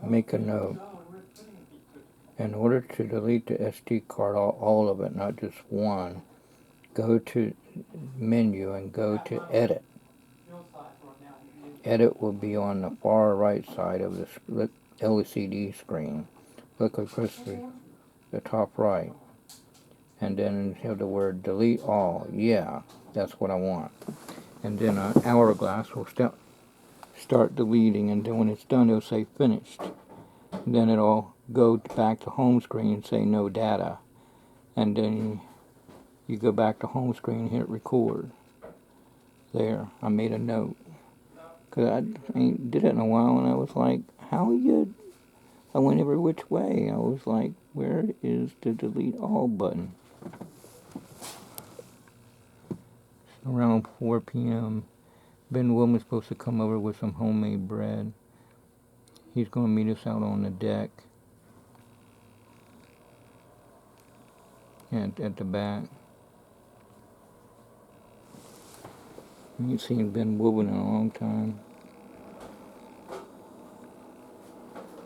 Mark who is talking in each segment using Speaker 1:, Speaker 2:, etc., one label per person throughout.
Speaker 1: make a note. In order to delete the SD card, all of it, not just one, go to menu and go to edit. Edit will be on the far right side of the LCD screen. Look across the top right. And then you have the word delete all. Yeah, that's what I want. And then an hourglass will start deleting, and then when it's done it'll say finished. And then it'll go back to home screen and say no data. And then you go back to home screen and hit record. There, I made a note. Because I did it in a while and I was like, how you... I went every which way. I was like, where is the delete all button? Around 4 p.m. Ben Woolman's supposed to come over with some homemade bread. He's going to meet us out on the deck. And at the back. I ain't seen Ben Woolman in a long time.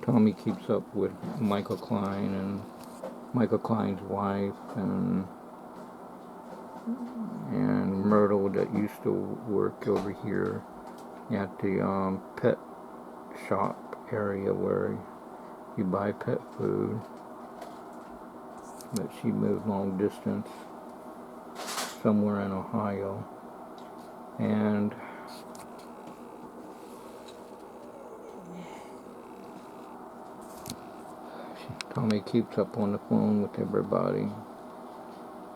Speaker 1: Tommy keeps up with Michael Klein and Michael Klein's wife and Myrtle that used to work over here at the pet shop area where you buy pet food. But she moved long distance somewhere in Ohio. And Tommy keeps up on the phone with everybody,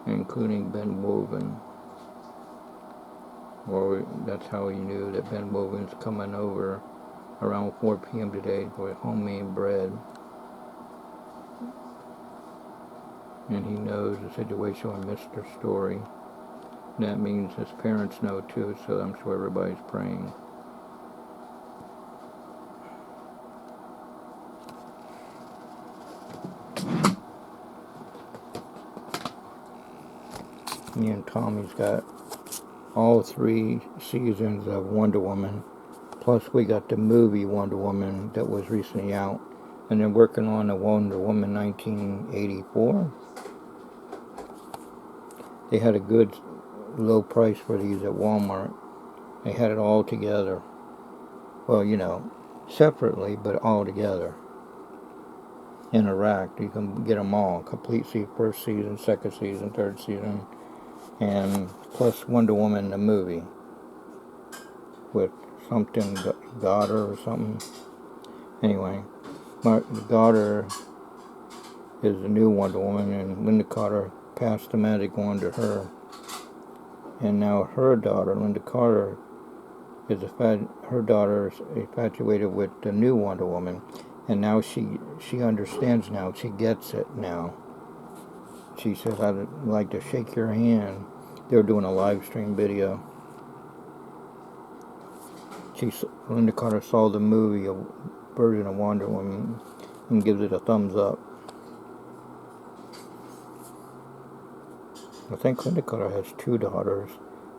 Speaker 1: including Ben Woven. Or that's how he knew that Ben Woven's coming over around 4 p.m. today for homemade bread. And he knows the situation with Mr. Story. That means his parents know too, so I'm sure everybody's praying. Me and Tommy's got all 3 seasons of Wonder Woman, plus we got the movie Wonder Woman that was recently out, and then working on the Wonder Woman 1984. They had a good low price for these at Walmart. They had it all together. Well, you know, separately, but all together. In a rack. You can get them all. Complete first season, second season, third season. And plus Wonder Woman the movie. With something Goddard or something. Anyway, Mark Goddard is the new Wonder Woman, and Linda Carter passed the magic wand to her. And now her daughter, Linda Carter, her daughter is infatuated with the new Wonder Woman, and now she understands now. She gets it now. She says, "I'd like to shake your hand." They were doing a live stream video. Linda Carter saw the movie, a version of Wonder Woman, and gives it a thumbs up. I think Linda Carter has 2 daughters,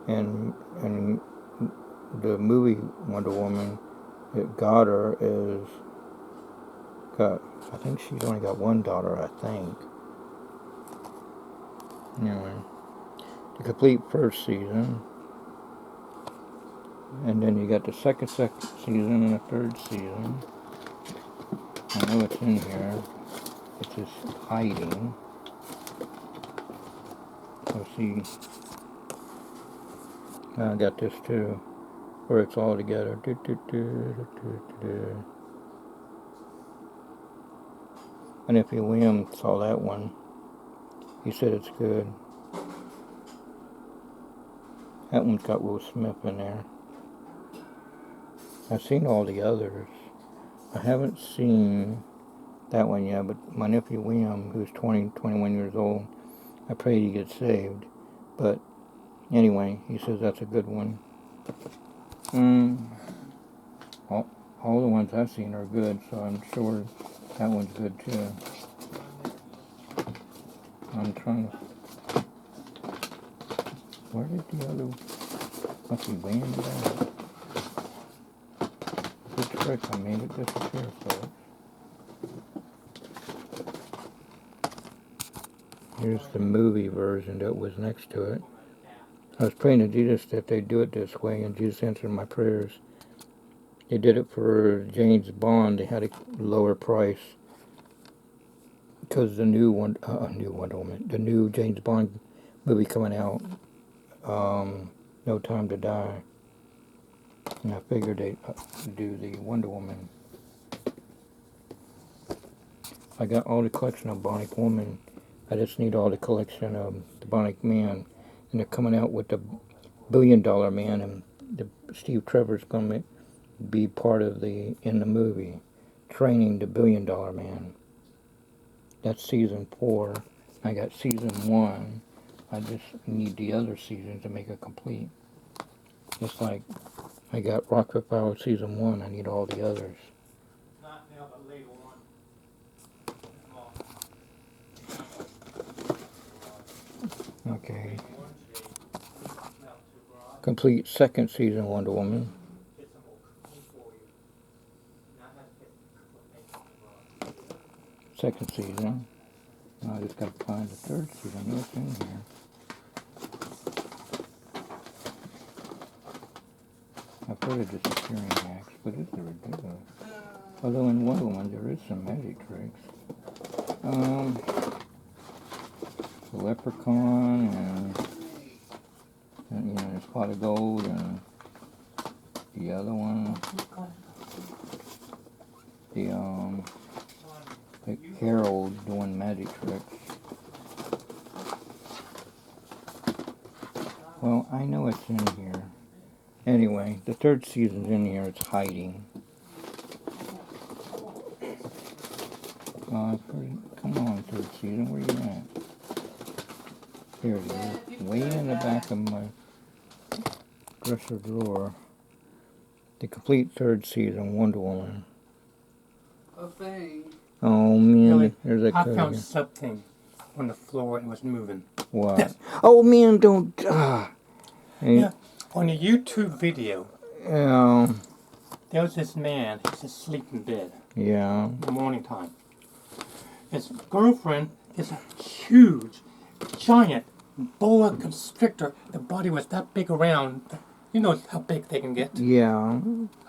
Speaker 1: and the movie Wonder Woman, Goddard I think she's only got 1 daughter, I think. Anyway, the complete first season, and then you got the second season and the third season. I know it's in here. It's just hiding. Let's see. I got this too, where it's all together. And if William saw that one, he said it's good. That one's got Will Smith in there. I've seen all the others. I haven't seen that one yet, but my nephew William, who's 21 years old, I pray he gets saved. But anyway, he says that's a good one. All the ones I've seen are good, so I'm sure that one's good too. I'm trying to... Where did the other... Must be banned out. Good trick, I made it disappear, folks. Here's the movie version that was next to it. I was praying to Jesus that they do it this way, and Jesus answered my prayers. They did it for James Bond. They had a lower price because the new Wonder Woman, the new James Bond movie coming out, No Time to Die. And I figured they'd do the Wonder Woman. I got all the collection of Bionic Woman. I just need all the collection of the Bionic Man. And they're coming out with the $1 Billion Man, and Steve Trevor's going to be part of in the movie, training the $1 Billion Man. That's season 4. I got season 1. I just need the other seasons to make it complete. Just like I got Rocket Power season 1, I need all the others.
Speaker 2: Not now, but later on.
Speaker 1: Okay. Complete second season Wonder Woman. Second season. Now I just got to find the third season. What's in here? I've heard of disappearing acts, but it's ridiculous. Although in Wonder Woman there is some magic tricks. The Leprechaun and there's Pot of Gold and the other one. The Harold doing magic tricks. Well, I know it's in here. Anyway, the third season's in here. It's hiding. Come on, third season. Where you at? Here it is. Way in the back of my dresser drawer. The complete third season, Wonder Woman.
Speaker 3: A thing.
Speaker 1: Oh man,
Speaker 2: Really?
Speaker 1: there's that
Speaker 2: I
Speaker 1: code
Speaker 2: found
Speaker 1: again.
Speaker 2: something on the floor and it was moving.
Speaker 1: What? Oh man, don't. Hey,
Speaker 2: Yeah. On a YouTube video, there was this man. He's asleep in bed
Speaker 1: yeah.
Speaker 2: in the morning time. His girlfriend is a huge, giant boa constrictor. The body was that big around. You know how big they can get.
Speaker 1: Yeah.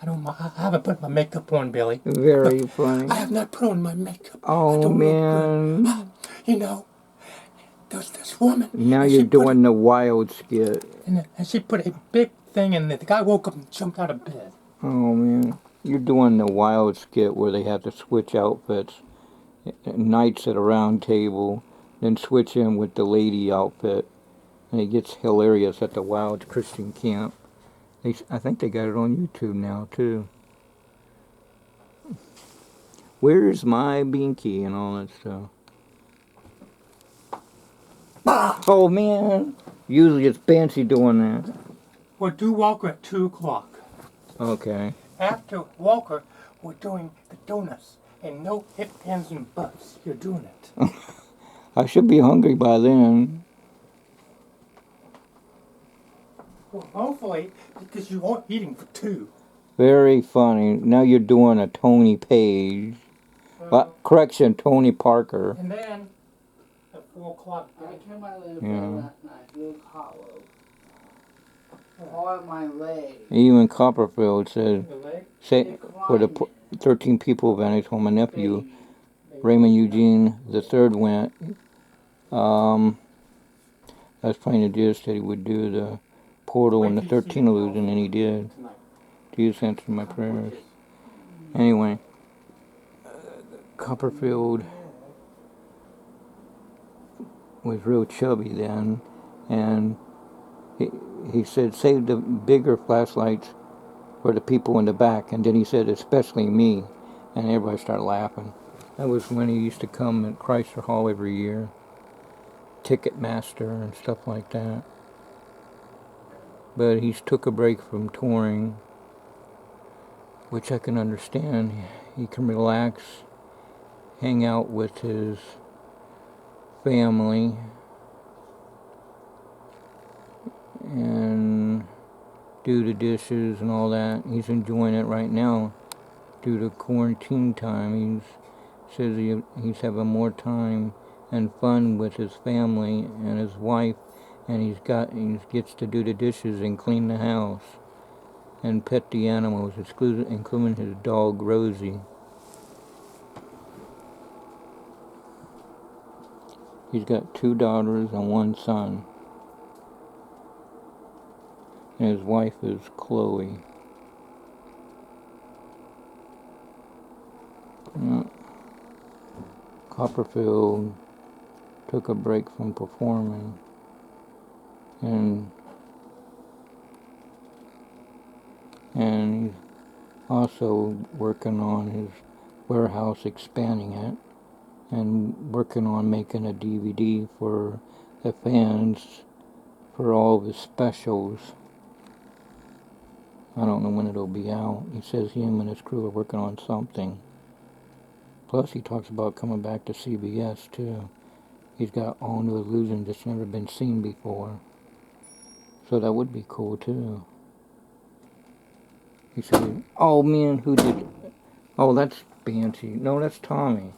Speaker 2: I haven't put my makeup on, Billy.
Speaker 1: Very funny.
Speaker 2: I have not put on my makeup. I
Speaker 1: Oh
Speaker 2: don't
Speaker 1: man.
Speaker 2: look good. You know, there's this woman.
Speaker 1: Now
Speaker 2: and
Speaker 1: you're
Speaker 2: she put
Speaker 1: doing the wild skit.
Speaker 2: And she put a big thing in it. The guy woke up and jumped out of bed.
Speaker 1: Oh man. You're doing the wild skit where they have to switch outfits. Knights at a round table, then switch in with the lady outfit. And it gets hilarious at the Wild Christian Camp. I think they got it on YouTube now too. Where's my binky and all that stuff? Oh man! Usually it's Fancy doing that.
Speaker 2: We'll do Walker at 2 o'clock.
Speaker 1: Okay.
Speaker 2: After Walker, we're doing the donuts. And no ifs, ands, and buts. You're doing it.
Speaker 1: I should be hungry by then.
Speaker 2: Well, hopefully, because you are eating for 2.
Speaker 1: Very funny. Now you're doing a Tony Page. Correction, Tony Parker.
Speaker 2: And then, at 4 o'clock,
Speaker 3: I turned my leg
Speaker 1: Yeah.
Speaker 3: last night. It was hollow. All my leg.
Speaker 1: Even Copperfield said,
Speaker 2: your leg.
Speaker 1: say, for the 13 people of Annie's home, my nephew, Raymond Eugene III went. I was praying to Jesus that he would do the portal and the 13 illusion, and he did.
Speaker 2: Tonight.
Speaker 1: Jesus answered my prayers. Anyway, Copperfield was real chubby then, and he said, save the bigger flashlights for the people in the back, and then he said, especially me, and everybody started laughing. That was when he used to come at Chrysler Hall every year, Ticketmaster and stuff like that. But he's took a break from touring, which I can understand. He can relax, hang out with his family, and do the dishes and all that. He's enjoying it right now due to quarantine time. He says he's having more time and fun with his family and his wife, and he gets to do the dishes and clean the house and pet the animals, including his dog Rosie. He's got 2 daughters and 1 son, and his wife is Chloe. Yeah. Copperfield took a break from performing, and he's also working on his warehouse, expanding it, and working on making a DVD for the fans for all of his specials. I don't know when it'll be out. He says him and his crew are working on something. Plus, he talks about coming back to CBS too. He's got all new illusions that's never been seen before. So that would be cool too. He said, "Oh man, who did it? Oh, that's Banshee. No, that's Tommy."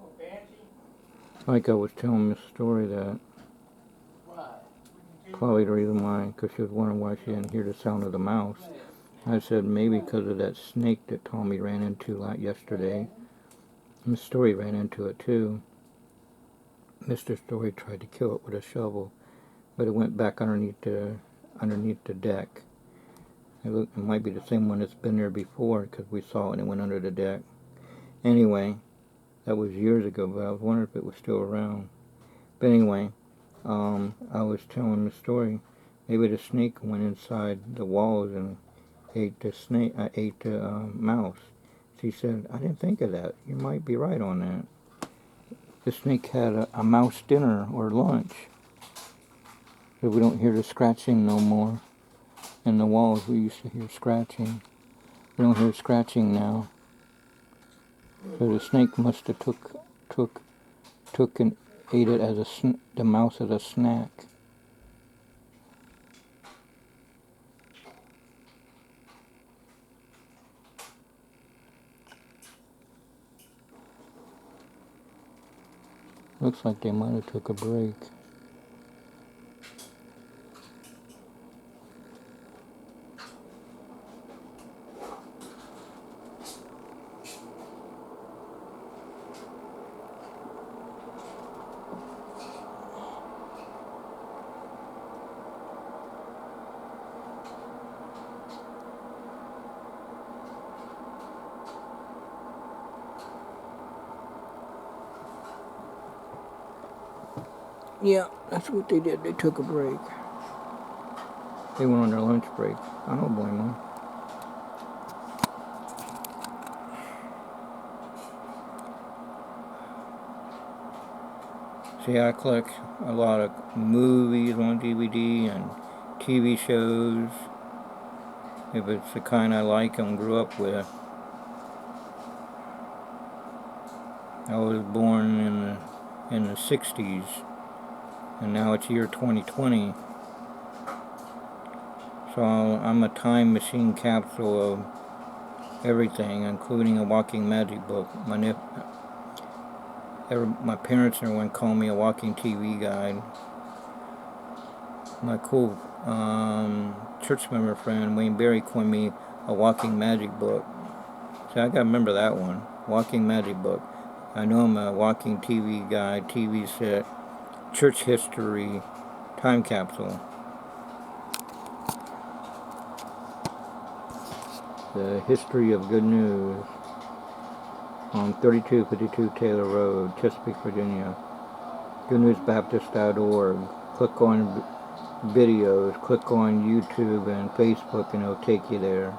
Speaker 2: Oh, Banshee?
Speaker 1: Like I was telling Miss Story that probably the reason why, because she was wondering why she didn't hear the sound of the mouse. I said maybe because of that snake that Tommy ran into yesterday. Miss Story ran into it too. Mr. Story tried to kill it with a shovel, but it went back underneath the deck. It might be the same one that's been there before, because we saw it and it went under the deck. Anyway, that was years ago, but I was wondering if it was still around. But anyway, I was telling the story. Maybe the snake went inside the walls and ate the mouse. She said, "I didn't think of that. You might be right on that." The snake had a mouse dinner or lunch. So we don't hear the scratching no more. In the walls, we used to hear scratching. We don't hear scratching now. So the snake must have took and ate it as the mouse as a snack. Looks like they might have took a break. Yeah, that's what they did. They took a break. They went on their lunch break. I don't blame them. See, I collect a lot of movies on DVD and TV shows. If it's the kind I like and grew up with. I was born in the 60s, and now it's year 2020. So I'm a time machine capsule of everything, including a walking magic book. My parents and everyone call me a walking TV guide. My cool church member friend Wayne Berry called me a walking magic book. So I gotta remember that one, walking magic book. I know I'm a walking TV guide, TV set, church history, time capsule. The history of good news on 3252 Taylor Road, Chesapeake, Virginia. goodnewsbaptist.org. Click on videos, click on YouTube and Facebook, and it'll take you there.